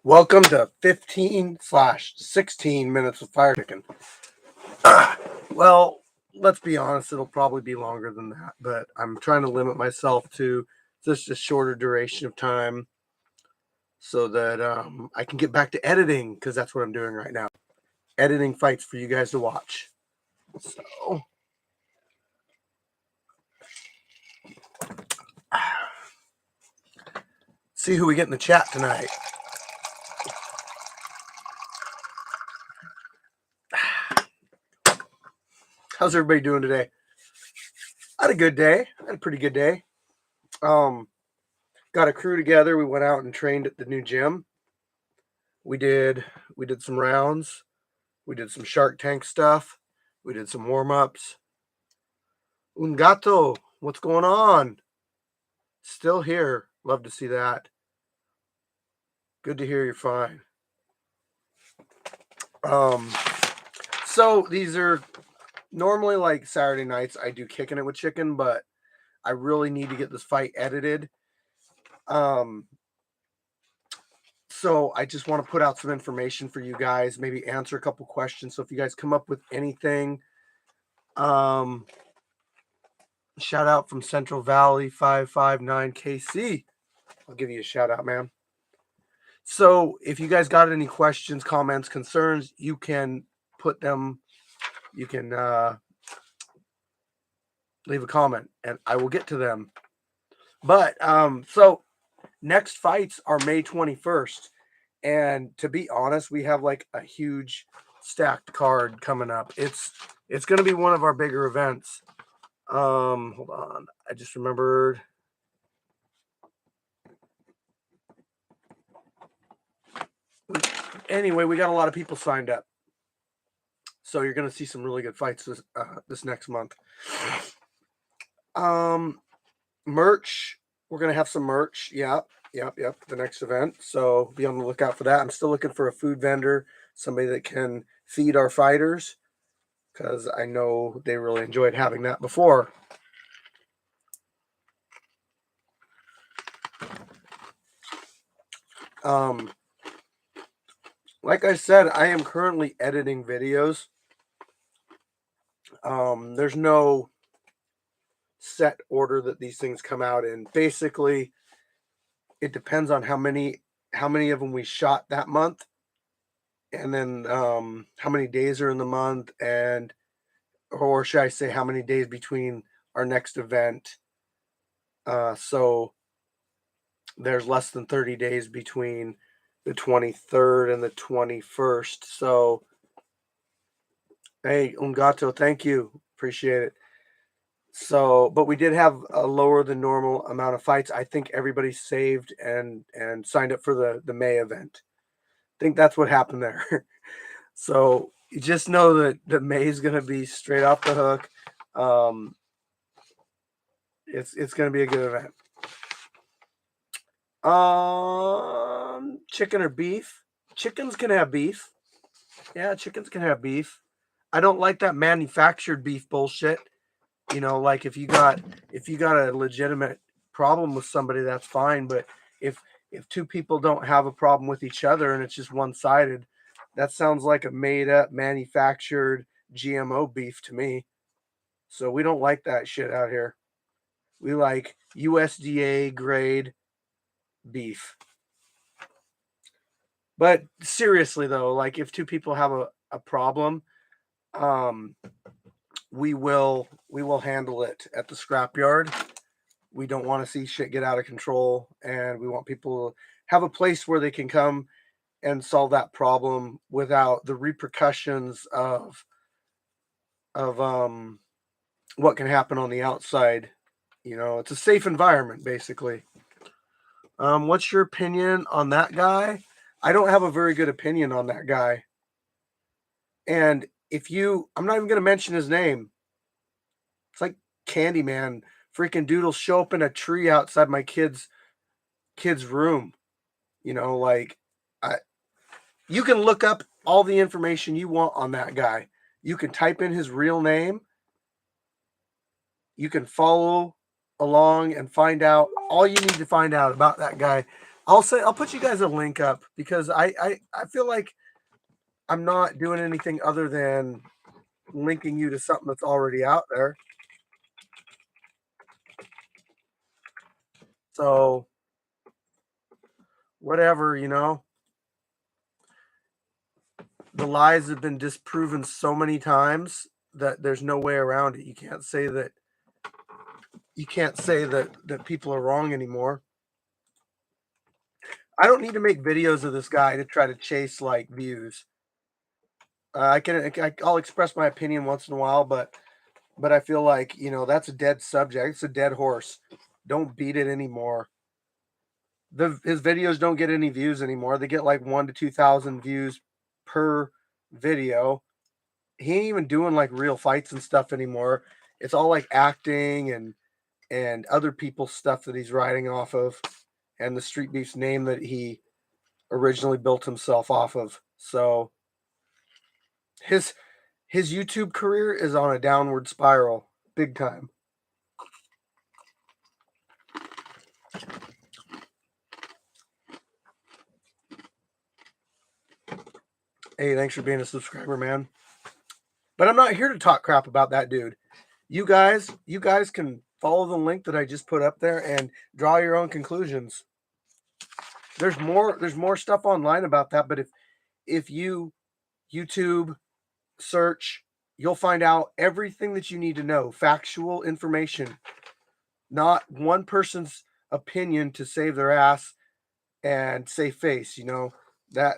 Welcome to 15/16 minutes of Firechicken. Well, let's be honest, it'll probably be longer than that, but I'm trying to limit myself to just a shorter duration of time so that I can get back to editing, because that's what I'm doing right now. Editing fights for you guys to watch. So, see who we get in the chat tonight. How's everybody doing today? I had a good day. I had a pretty good day. Got a crew together. We went out and trained at the new gym. We did some rounds. We did some Shark Tank stuff. We did some warm-ups. Un gato, what's going on? Still here. Love to see that. Good to hear you're fine. So these are normally like Saturday nights. I do Kicking It with Chicken, but I really need to get this fight edited. So I just want to put out some information for you guys, maybe answer a couple questions. So if you guys come up with anything, shout out from Central Valley 559 KC. I'll give you a shout out, man. So if you guys got any questions, comments, concerns, you can put them, you can leave a comment and I will get to them. But so next fights are May 21st. And to be honest, we have like a huge stacked card coming up. It's going to be one of our bigger events. Hold on. I just remembered. Anyway, we got a lot of people signed up. So you're going to see some really good fights this next month. Merch. We're going to have some merch. Yep. The next event. So be on the lookout for that. I'm still looking for a food vendor, somebody that can feed our fighters, because I know they really enjoyed having that before. Like I said, I am currently editing videos. There's no set order that these things come out in. Basically, it depends on how many of them we shot that month, and then how many days are in the month, and or should I say how many days between our next event. So there's less than 30 days between the 23rd and the 21st. So hey, Un Gato, thank you. Appreciate it. So, but we did have a lower than normal amount of fights. I think everybody saved and signed up for the May event. I think that's what happened there. So you just know that May is going to be straight off the hook. It's going to be a good event. Chicken or beef? Chickens can have beef. Yeah, chickens can have beef. I don't like that manufactured beef bullshit. You know, like if you got a legitimate problem with somebody, that's fine. But if two people don't have a problem with each other and it's just one-sided, that sounds like a made-up, manufactured GMO beef to me. So we don't like that shit out here. We like USDA grade beef. But seriously though, like if two people have a problem, we will handle it at the scrapyard. We don't want to see shit get out of control, and we want people to have a place where they can come and solve that problem without the repercussions of what can happen on the outside. You know, it's a safe environment, basically. What's your opinion on that guy? I don't have a very good opinion on that guy. And I'm not even going to mention his name. It's like Candyman. Freaking dude show up in a tree outside my kid's room. You know, like you can look up all the information you want on that guy. You can type in his real name. You can follow along and find out all you need to find out about that guy. I'll put you guys a link up because I feel like I'm not doing anything other than linking you to something that's already out there. So whatever, you know, the lies have been disproven so many times that there's no way around it. You can't say that people are wrong anymore. I don't need to make videos of this guy to try to chase like views. I'll express my opinion once in a while, but I feel like, you know, that's a dead subject. It's a dead horse. Don't beat it anymore. His videos don't get any views anymore. They get like 1 to 2,000 views per video. He ain't even doing like real fights and stuff anymore. It's all like acting and other people's stuff that he's riding off of, and the Streetbeefs name that he originally built himself off of. So his his YouTube career is on a downward spiral, big time. Hey, thanks for being a subscriber, man. But I'm not here to talk crap about that dude. You guys can follow the link that I just put up there and draw your own conclusions. There's more stuff online about that, but if you YouTube search, you'll find out everything that you need to know, factual information, not one person's opinion to save their ass and save face, you know. That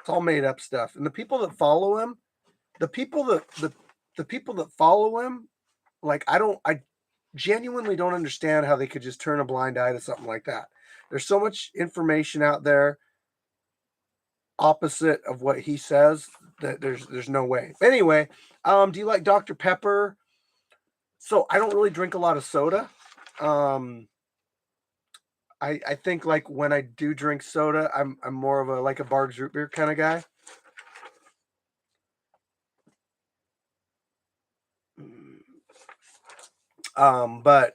it's all made up stuff. And the people that follow him, the people that the people that follow him, like I genuinely don't understand how they could just turn a blind eye to something like that. There's so much information out there opposite of what he says that there's no way. Anyway, do you like Dr. Pepper? So I don't really drink a lot of soda. Um, I think like when I do drink soda, I'm more of a like a Barg's root beer kind of guy. But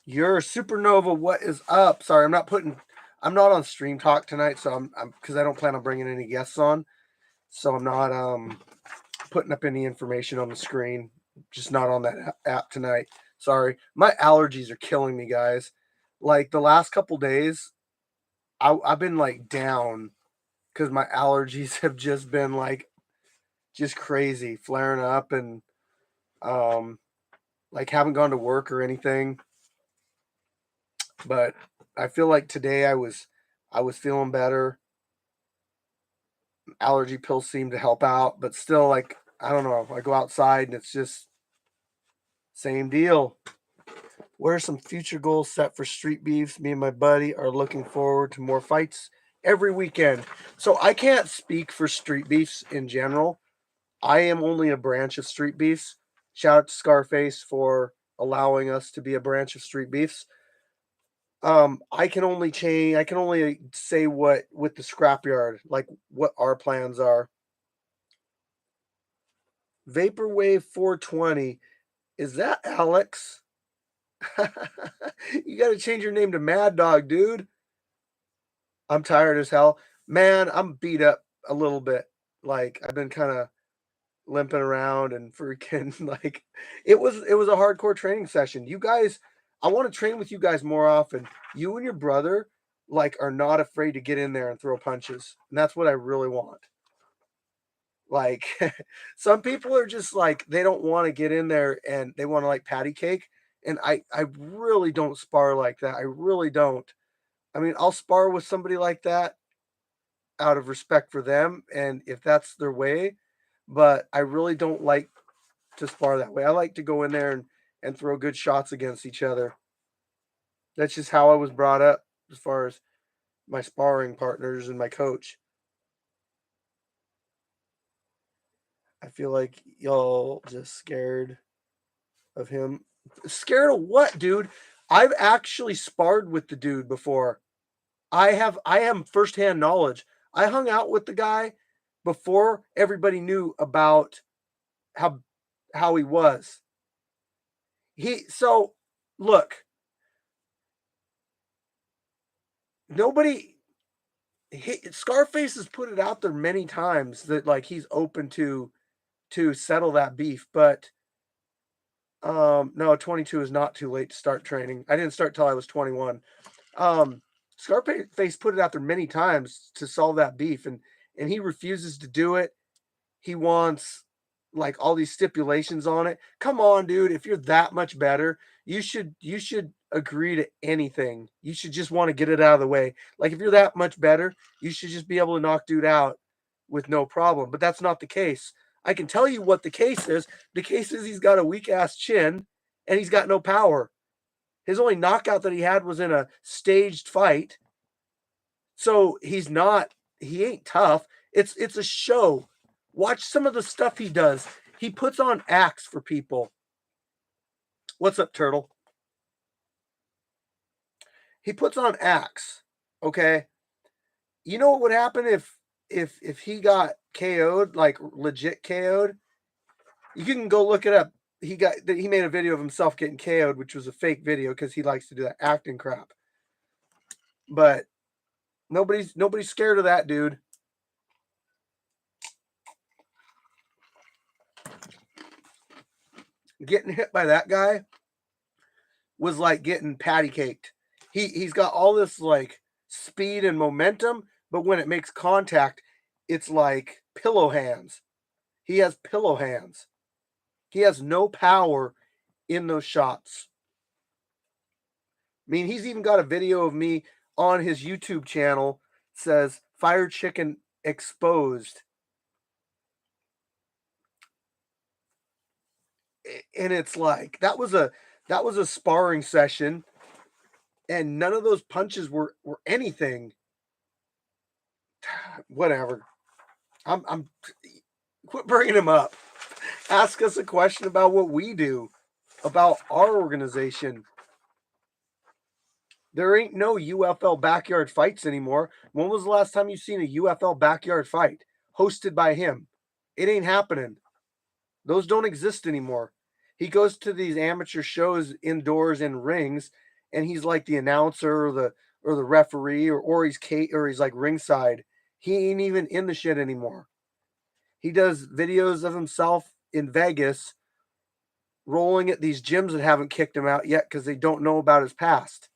you're supernova. What is up? Sorry, I'm not on stream talk tonight, so I'm because I don't plan on bringing any guests on, so I'm not putting up any information on the screen. Just not on that app tonight. Sorry, my allergies are killing me, guys. Like the last couple days, I've been like down because my allergies have just been like just crazy, flaring up, and um, like haven't gone to work or anything. But I feel like today I was feeling better. Allergy pills seem to help out, but still, like I don't know. I go outside and it's just same deal. What are some future goals set for Street Beefs? Me and my buddy are looking forward to more fights every weekend. So I can't speak for Street Beefs in general. I am only a branch of Street Beefs. Shout out to Scarface for allowing us to be a branch of Street Beefs. I can only say what with the scrapyard, like what our plans are. Vaporwave 420, is that Alex? You got to change your name to Mad Dog, dude. I'm tired as hell. Man, I'm beat up a little bit. Like I've been kind of limping around and freaking like it was a hardcore training session. You guys, I want to train with you guys more often. You and your brother like are not afraid to get in there and throw punches. And that's what I really want. Like some people are just like they don't want to get in there and they want to like patty cake. And I really don't spar like that. I really don't. I mean, I'll spar with somebody like that out of respect for them and if that's their way, but I really don't like to spar that way. I like to go in there and throw good shots against each other. That's just how I was brought up as far as my sparring partners and my coach. I feel like y'all just scared of him. Scared of what, dude? I've actually sparred with the dude before. I am firsthand knowledge. I hung out with the guy before everybody knew about how how he was. He so look, nobody. Scarface has put it out there many times that like he's open to settle that beef, but no, 22 is not too late to start training. I didn't start till I was 21. Um, Scarface put it out there many times to solve that beef, and he refuses to do it. He wants like all these stipulations on it. Come on, dude. If you're that much better, you should agree to anything. You should just want to get it out of the way. Like if you're that much better, you should just be able to knock dude out with no problem. But that's not the case. I can tell you what the case is. The case is he's got a weak ass chin and he's got no power. His only knockout that he had was in a staged fight. So he ain't tough. It's a show. Watch some of the stuff he does. He puts on acts for people. What's up, Turtle? He puts on acts. Okay. You know what would happen if he got KO'd, like legit KO'd? You can go look it up. He made a video of himself getting KO'd, which was a fake video because he likes to do that acting crap. But nobody's scared of that dude. Getting hit by that guy was like getting patty caked. He's got all this like speed and momentum, but when it makes contact, it's like pillow hands. He has pillow hands. He has no power in those shots. I mean, he's even got a video of me on his YouTube channel, says Firechicken exposed. And it's like that was a sparring session, and none of those punches were anything. Whatever. I'm quit bringing him up. Ask us a question about what we do, about our organization. There ain't no UFL backyard fights anymore. When was the last time you seen a UFL backyard fight hosted by him? It ain't happening. Those don't exist anymore. He goes to these amateur shows indoors in rings, and he's like the announcer or the referee or he's like ringside. He ain't even in the shit anymore. He does videos of himself in Vegas rolling at these gyms that haven't kicked him out yet because they don't know about his past.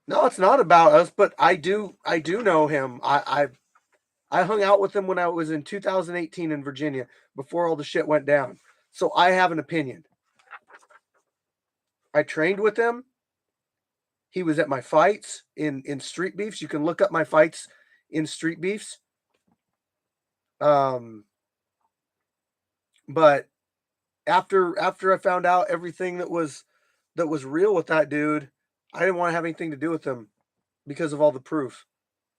No, it's not about us, but I do know him. I hung out with him when I was in 2018 in Virginia before all the shit went down. So I have an opinion. I trained with him. He was at my fights in Streetbeefs. You can look up my fights in Streetbeefs. But after I found out everything that was real with that dude, I didn't want to have anything to do with him because of all the proof.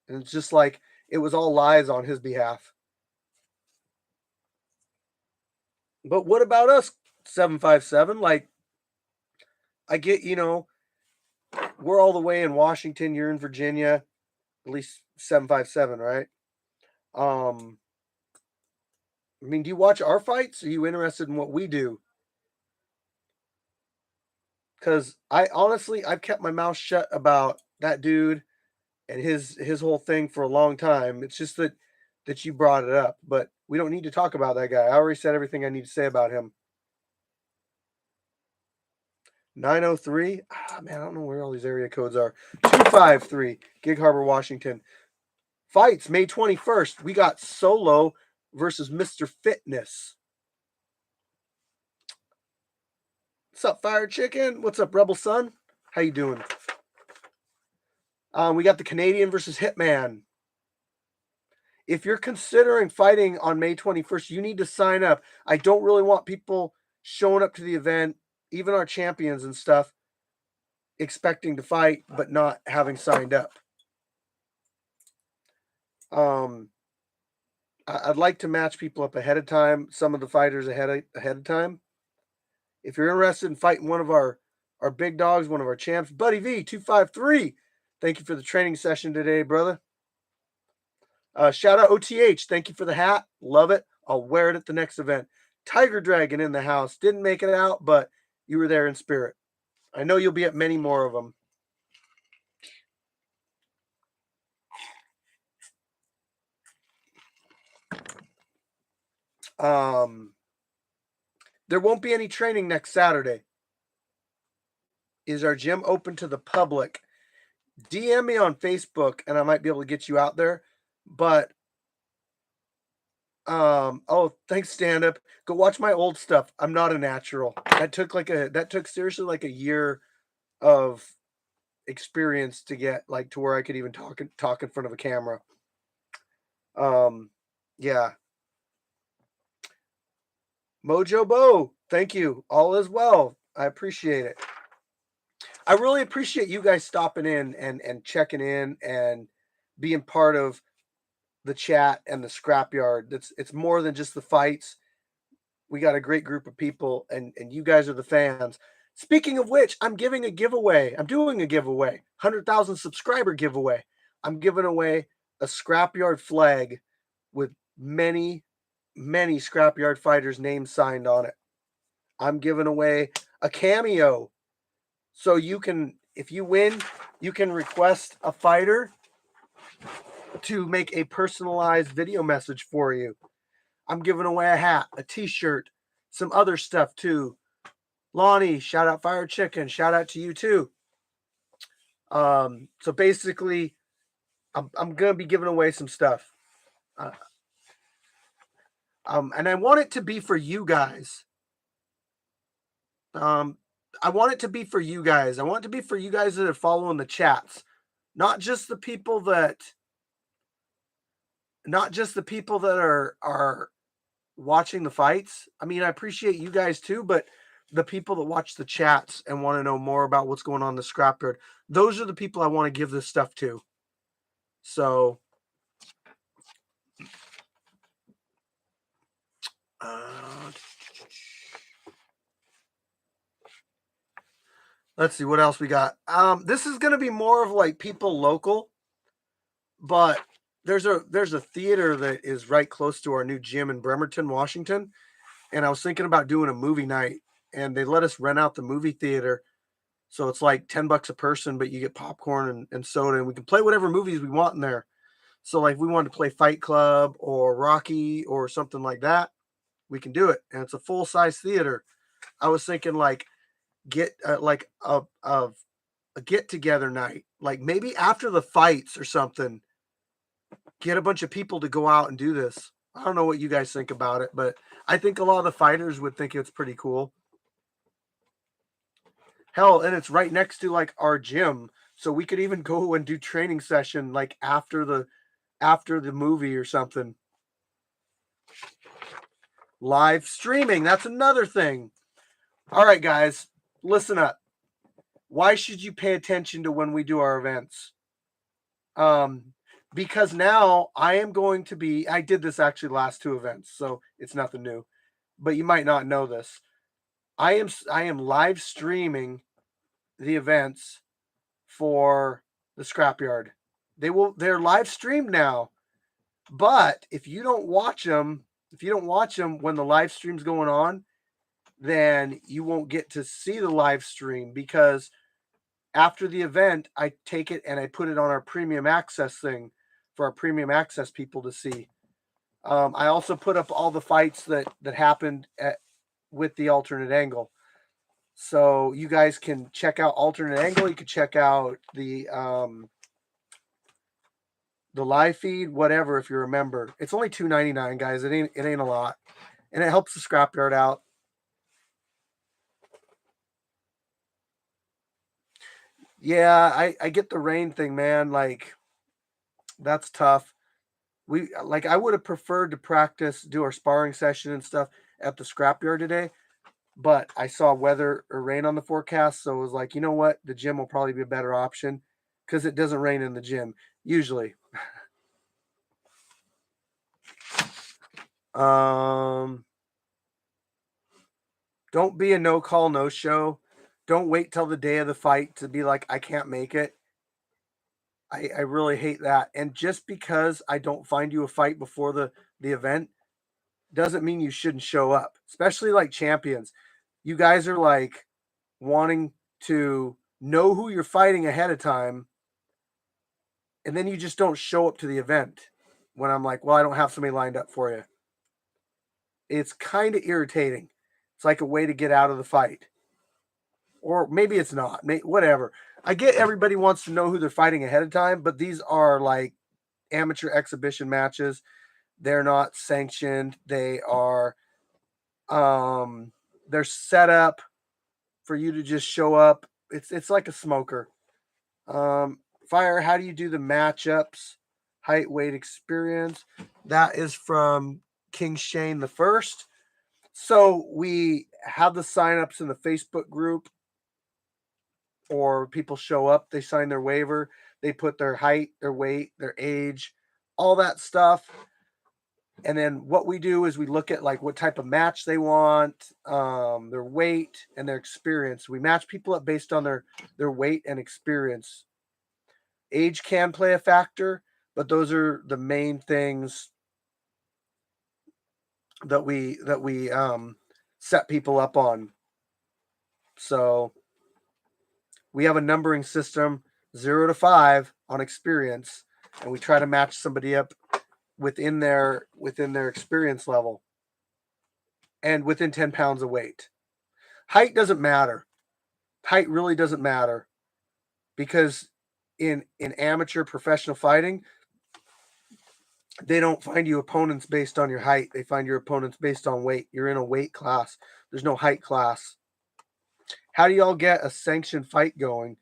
And it's just like it was all lies on his behalf. But what about us, 757? Like, I get, we're all the way in Washington, you're in Virginia, at least 757, right? I mean, do you watch our fights? Are you interested in what we do? Because I've kept my mouth shut about that dude and his whole thing for a long time. It's just that you brought it up, but we don't need to talk about that guy. I already said everything I need to say about him. 903. Man, I don't know where all these area codes are. 253, Gig Harbor, Washington. Fights May 21st. We got Solo versus Mr. Fitness. What's up, Firechicken? What's up, Rebel Son? How you doing? We got the Canadian versus Hitman. If you're considering fighting on May 21st, you need to sign up. I don't really want people showing up to the event, even our champions and stuff, expecting to fight but not having signed up. I'd like to match people up ahead of time, some of the fighters ahead of time. If you're interested in fighting one of our big dogs, one of our champs, Buddy V 253. Thank you for the training session today, brother. Shout out OTH. Thank you for the hat. Love it. I'll wear it at the next event. Tiger Dragon in the house. Didn't make it out, but you were there in spirit. I know you'll be at many more of them. There won't be any training next Saturday. Is our gym open to the public? DM me on Facebook and I might be able to get you out there. But oh, thanks, stand up. Go watch my old stuff. I'm not a natural. That took seriously like a year of experience to get like to where I could even talk in front of a camera. Yeah. Mojo Bo, thank you. All is well. I appreciate it. I really appreciate you guys stopping in and checking in and being part of the chat and the scrapyard. It's more than just the fights. We got a great group of people, and you guys are the fans. Speaking of which, I'm giving a giveaway. I'm doing a giveaway, 100,000 subscriber giveaway. I'm giving away a scrapyard flag with many scrapyard fighters' names signed on it. I'm giving away a cameo. So you can, if you win, you can request a fighter to make a personalized video message for you. I'm giving away a hat, a t-shirt, some other stuff too. Lonnie, shout out Firechicken, shout out to you too. So basically, I'm gonna be giving away some stuff. And I want it to be for you guys. I want it to be for you guys. I want it to be for you guys that are following the chats, not just the people that are watching the fights. I mean, I appreciate you guys too, but the people that watch the chats and want to know more about what's going on in the scrapyard, those are the people I want to give this stuff to. So, let's see what else we got. This is going to be more of like people local, but there's a theater that is right close to our new gym in Bremerton, Washington, and I was thinking about doing a movie night, and they let us rent out the movie theater. So it's like $10 a person, but you get popcorn and soda, and we can play whatever movies we want in there. So like if we wanted to play Fight Club or Rocky or something like that, we can do it. And it's a full-size theater. I was thinking like get like a get-together night, like maybe after the fights or something, get a bunch of people to go out and do this. I don't know what you guys think about it, but I think a lot of the fighters would think it's pretty cool. Hell, and it's right next to like our gym, so we could even go and do training session like after the movie or something. Live streaming, that's another thing. All right, guys, listen up. Why should you pay attention to when we do our events? Because now I did this actually last two events, so it's nothing new, but you might not know this. I am live streaming the events for the scrapyard. They're live streamed now. But if you don't watch them when the live stream's going on, then you won't get to see the live stream, because after the event, I take it and I put it on our premium access thing for our premium access people to see. I also put up all the fights that happened with the alternate angle. So you guys can check out alternate angle. You can check out the live feed, whatever, if you remember. It's only $2.99, guys. It ain't a lot. And it helps the scrapyard out. Yeah, I get the rain thing, man. Like, that's tough. I would have preferred to do our sparring session and stuff at the scrapyard today, but I saw weather or rain on the forecast, so it was like, you know what? The gym will probably be a better option because it doesn't rain in the gym usually. Don't be a no call, no show. Don't wait till the day of the fight to be like, I can't make it. I really hate that. And just because I don't find you a fight before the event doesn't mean you shouldn't show up, especially like champions. You guys are like wanting to know who you're fighting ahead of time, and then you just don't show up to the event when I'm like, well, I don't have somebody lined up for you. It's kind of irritating. It's like a way to get out of the fight. Or maybe it's not. Whatever. I get everybody wants to know who they're fighting ahead of time, but these are like amateur exhibition matches. They're not sanctioned. They are they're set up for you to just show up. It's like a smoker. Fire, how do you do the matchups? Height, weight, experience. That is from King Shane the First. So we have the signups in the Facebook group, or people show up, they sign their waiver, they put their height, their weight, their age, all that stuff. And then what we do is we look at like what type of match they want, their weight and their experience. We match people up based on their weight and experience. Age can play a factor, but those are the main things that we set people up on. So we have a numbering system 0 to 5 on experience, and we try to match somebody up within their experience level and within 10 pounds of weight. Height doesn't matter. Height really doesn't matter, because in amateur professional fighting, they don't find you opponents based on your height. They find your opponents based on weight. You're in a weight class. There's no height class. How do y'all get a sanctioned fight going?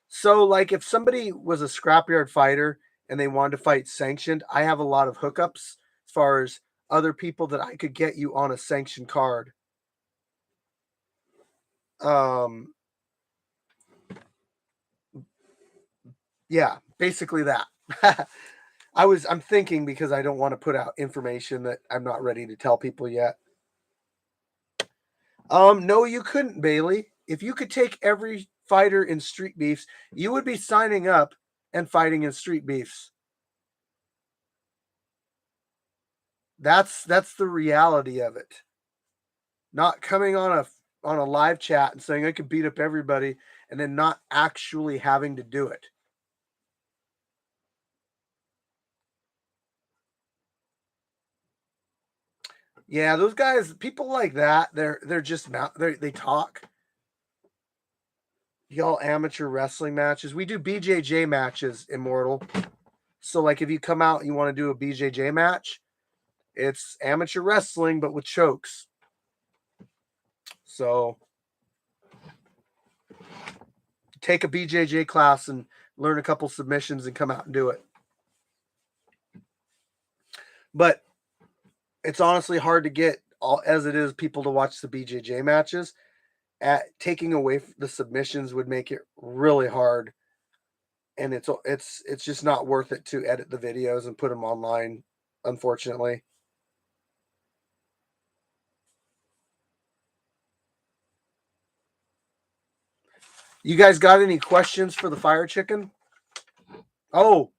So, like, if somebody was a scrapyard fighter and they wanted to fight sanctioned, I have a lot of hookups as far as other people that I could get you on a sanctioned card. Yeah, basically that. I'm thinking, because I don't want to put out information that I'm not ready to tell people yet. No, you couldn't, Bailey. If you could take every fighter in Streetbeefs, you would be signing up and fighting in Streetbeefs. That's the reality of it. Not coming on a live chat and saying I could beat up everybody and then not actually having to do it. Yeah, those guys, people like that, they're just they talk. Y'all amateur wrestling matches. We do BJJ matches, Immortal. So like if you come out and you want to do a BJJ match, it's amateur wrestling but with chokes. So take a BJJ class and learn a couple submissions and come out and do it. But it's honestly hard to get, all as it is, people to watch the BJJ matches. Taking away the submissions would make it really hard, and it's just not worth it to edit the videos and put them online, unfortunately. You guys got any questions for the Firechicken? Oh,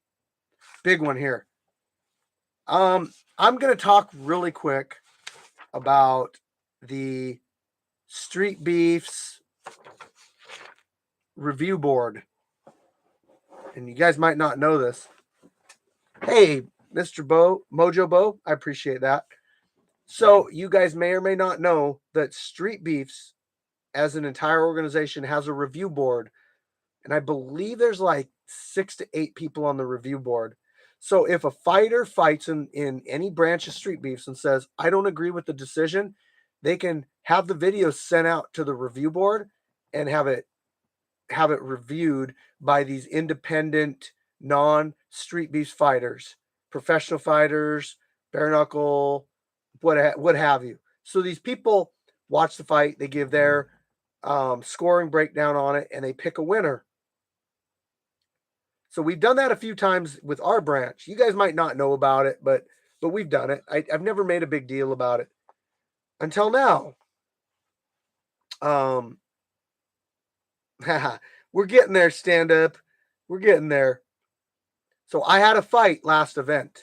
big one here. I'm going to talk really quick about the Streetbeefs review board. And you guys might not know this. Hey, Mr. Mojo Bo, I appreciate that. So you guys may or may not know that Streetbeefs, as an entire organization, has a review board. And I believe there's like 6 to 8 people on the review board. So if a fighter fights in any branch of Streetbeefs and says, I don't agree with the decision, they can have the video sent out to the review board and have it reviewed by these independent, non-Streetbeefs fighters, professional fighters, bare knuckle, what have you. So these people watch the fight, they give their scoring breakdown on it, and they pick a winner. So we've done that a few times with our branch. You guys might not know about it, but we've done it. I've never made a big deal about it until now. We're getting there, stand up. We're getting there. So I had a fight last event.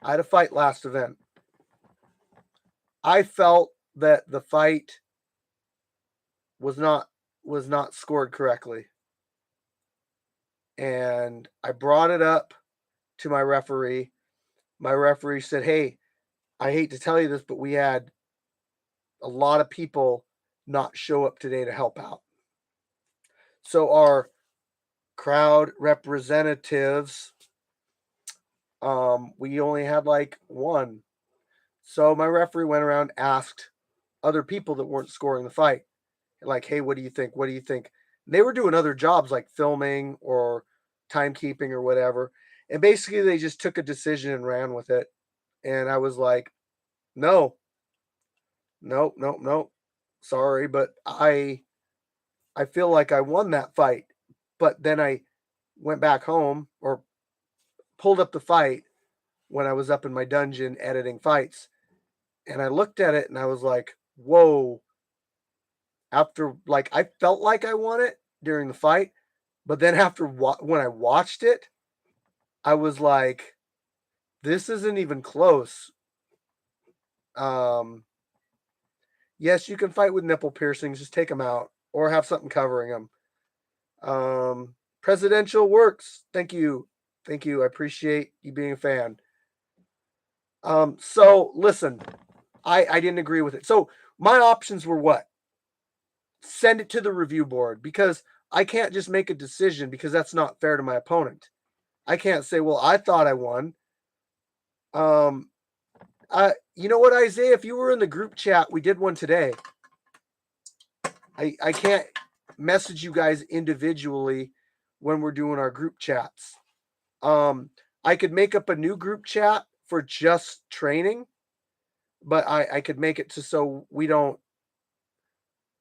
I had a fight last event. I felt that the fight was not scored correctly. And I brought it up to my referee. My referee said, "Hey, I hate to tell you this, but we had a lot of people not show up today to help out. So our crowd representatives, we only had like one. So my referee went around, asked other people that weren't scoring the fight, like, hey, what do you think? What do you think? And they were doing other jobs like filming or timekeeping or whatever. And basically they just took a decision and ran with it. And I was like, no, nope, nope, nope. Sorry, but I feel like I won that fight. But then I went back home or pulled up the fight when I was up in my dungeon editing fights. And I looked at it and I was like, whoa. After, like, I felt like I won it during the fight. But then after when I watched it, I was like, this isn't even close. Yes, you can fight with nipple piercings. Just take them out or have something covering them. Presidential works. Thank you. Thank you. I appreciate you being a fan. So listen, I didn't agree with it. So my options were what? Send it to the review board, because I can't just make a decision, because that's not fair to my opponent. I can't say, well, I thought I won. You know what, Isaiah? If you were in the group chat, we did one today. I can't message you guys individually when we're doing our group chats. I could make up a new group chat for just training, but I could make it so we don't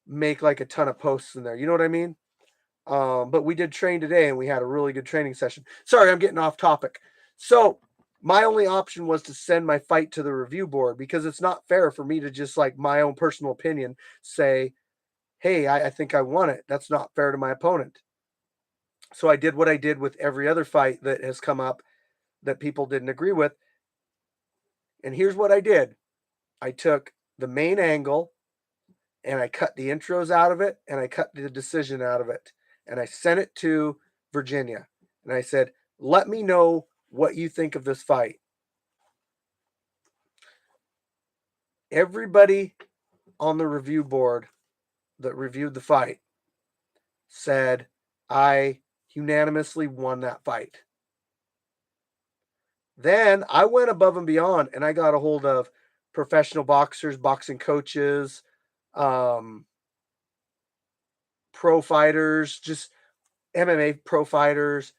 make like a ton of posts in there. You know what I mean? But we did train today and we had a really good training session. Sorry, I'm getting off topic. So my only option was to send my fight to the review board, because it's not fair for me to just, like, my own personal opinion, say, hey, I think I won it. That's not fair to my opponent. So I did what I did with every other fight that has come up that people didn't agree with. And here's what I did. I took the main angle and I cut the intros out of it and I cut the decision out of it. And I sent it to Virginia. And I said, let me know what you think of this fight. Everybody on the review board that reviewed the fight said I unanimously won that fight. Then I went above and beyond and I got a hold of professional boxers, boxing coaches, pro fighters, just MMA pro fighters,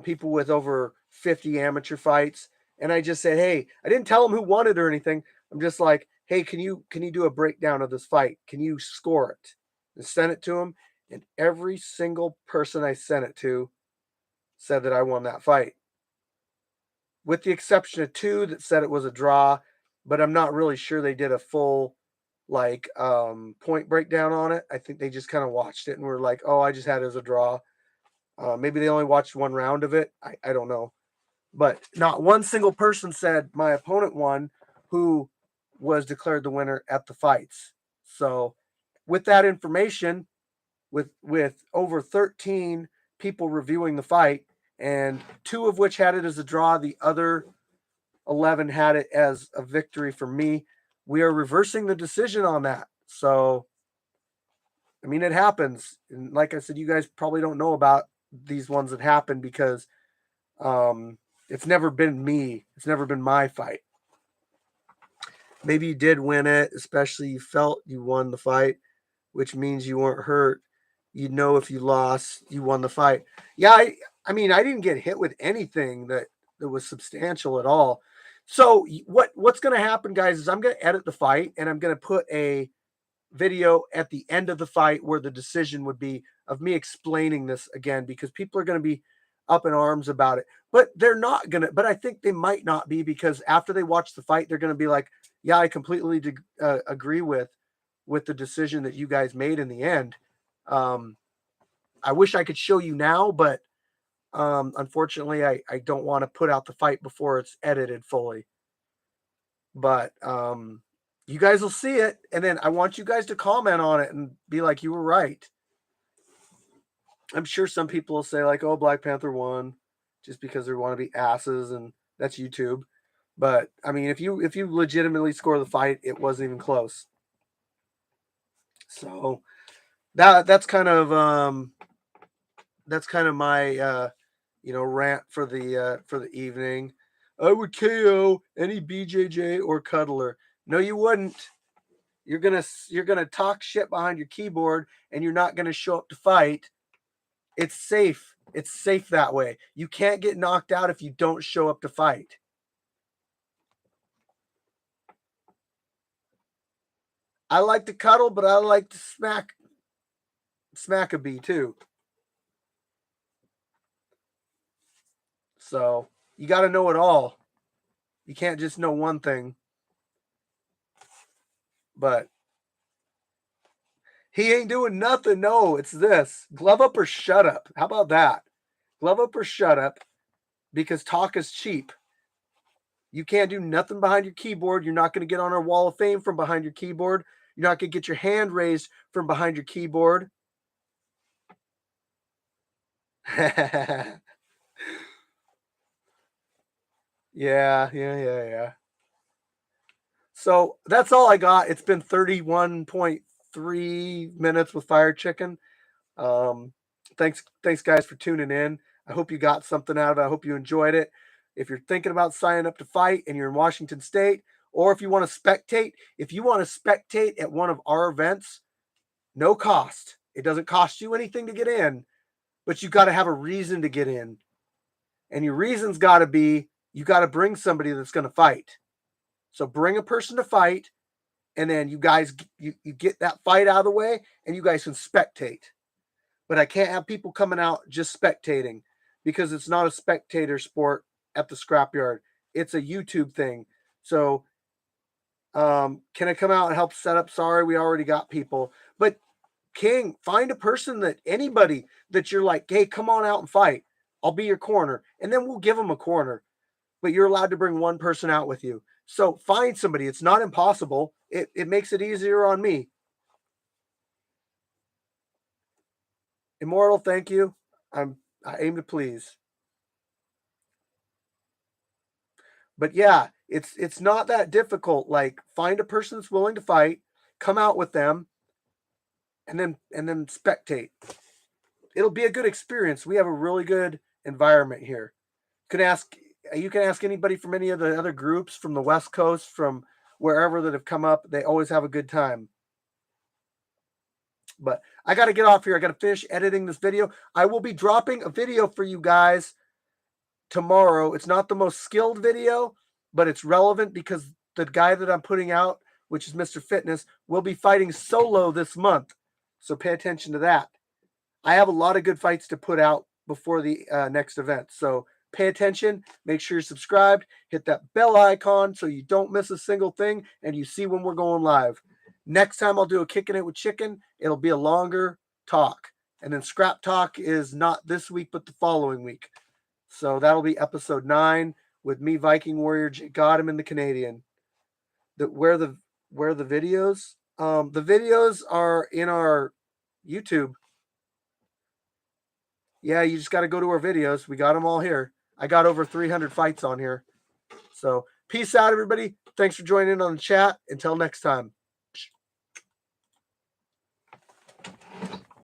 people with over 50 amateur fights. And I just said, hey, I didn't tell them who won it or anything. I'm just like, hey, can you do a breakdown of this fight? Can you score it? And send it to them. And every single person I sent it to said that I won that fight, with the exception of two that said it was a draw. But I'm not really sure they did a full, like, point breakdown on it. I think they just kind of watched it and were like, oh, I just had it as a draw. Maybe they only watched one round of it. I don't know. But not one single person said my opponent won, who was declared the winner at the fights. So with that information, with over 13 people reviewing the fight, and two of which had it as a draw, the other 11 had it as a victory for me, we are reversing the decision on that. So, I mean, it happens. And like I said, you guys probably don't know about these ones that happen, because it's never been me. It's never been my fight. Maybe you did win it, especially you felt you won the fight, which means you weren't hurt. You'd know if you lost, you won the fight. Yeah, I mean, I didn't get hit with anything that was substantial at all. So what's going to happen, guys, is I'm going to edit the fight and I'm going to put a video at the end of the fight where the decision would be, of me explaining this again, because people are going to be up in arms about it. But they're not going to, but I think they might not be, because after they watch the fight, they're going to be like, yeah, I completely agree with the decision that you guys made in the end. I wish I could show you now, but unfortunately, I don't want to put out the fight before it's edited fully. But you guys will see it, and then I want you guys to comment on it and be like, you were right. I'm sure some people will say like, oh, Black Panther won just because they want to be asses, and that's YouTube. But I mean, if you legitimately score the fight, it wasn't even close. So that's kind of my rant for the evening. I would KO any BJJ or cuddler. No, you wouldn't. You're gonna talk shit behind your keyboard, and you're not gonna show up to fight. It's safe. It's safe that way. You can't get knocked out if you don't show up to fight. I like to cuddle, but I like to smack a bee too. So you got to know it all. You can't just know one thing. But he ain't doing nothing. No, it's this. Glove up or shut up. How about that? Glove up or shut up, because talk is cheap. You can't do nothing behind your keyboard. You're not going to get on our wall of fame from behind your keyboard. You're not going to get your hand raised from behind your keyboard. Yeah. So that's all I got. It's been 31.3 minutes with Firechicken. Thanks guys for tuning in. I hope you got something out of it. I hope you enjoyed it. If you're thinking about signing up to fight and you're in Washington State, or if you want to spectate, at one of our events, no cost. It doesn't cost you anything to get in, but you got to have a reason to get in. And your reason's got to be, you got to bring somebody that's going to fight. So bring a person to fight, and then you guys, you get that fight out of the way, and you guys can spectate. But I can't have people coming out just spectating, because it's not a spectator sport at the scrapyard. It's a YouTube thing. So can I come out and help set up? Sorry, we already got people. But King, find a person, anybody that you're like, hey, come on out and fight. I'll be your corner. And then we'll give them a corner. But you're allowed to bring one person out with you. So find somebody. It's not impossible. It makes it easier on me. Immortal, thank you. I aim to please. But yeah, it's not that difficult. Like, find a person that's willing to fight, come out with them, and then spectate. It'll be a good experience. We have a really good environment here. You can ask anybody from any of the other groups from the West Coast, from wherever, that have come up. They always have a good time. But I got to get off here. I got to finish editing this video. I will be dropping a video for you guys tomorrow. It's not the most skilled video, but it's relevant because the guy that I'm putting out, which is Mr. Fitness, will be fighting solo this month. So pay attention to that. I have a lot of good fights to put out before the next event. So pay attention. Make sure you're subscribed. Hit that bell icon so you don't miss a single thing, and you see when we're going live. Next time I'll do a Kicking It with Chicken. It'll be a longer talk. And then Scrap Talk is not this week, but the following week. So that'll be episode 9 with me, Viking Warrior, got him in the Canadian. Where the videos? The videos are in our YouTube. Yeah, you just got to go to our videos. We got them all here. I got over 300 fights on here. So peace out, everybody. Thanks for joining in on the chat. Until next time.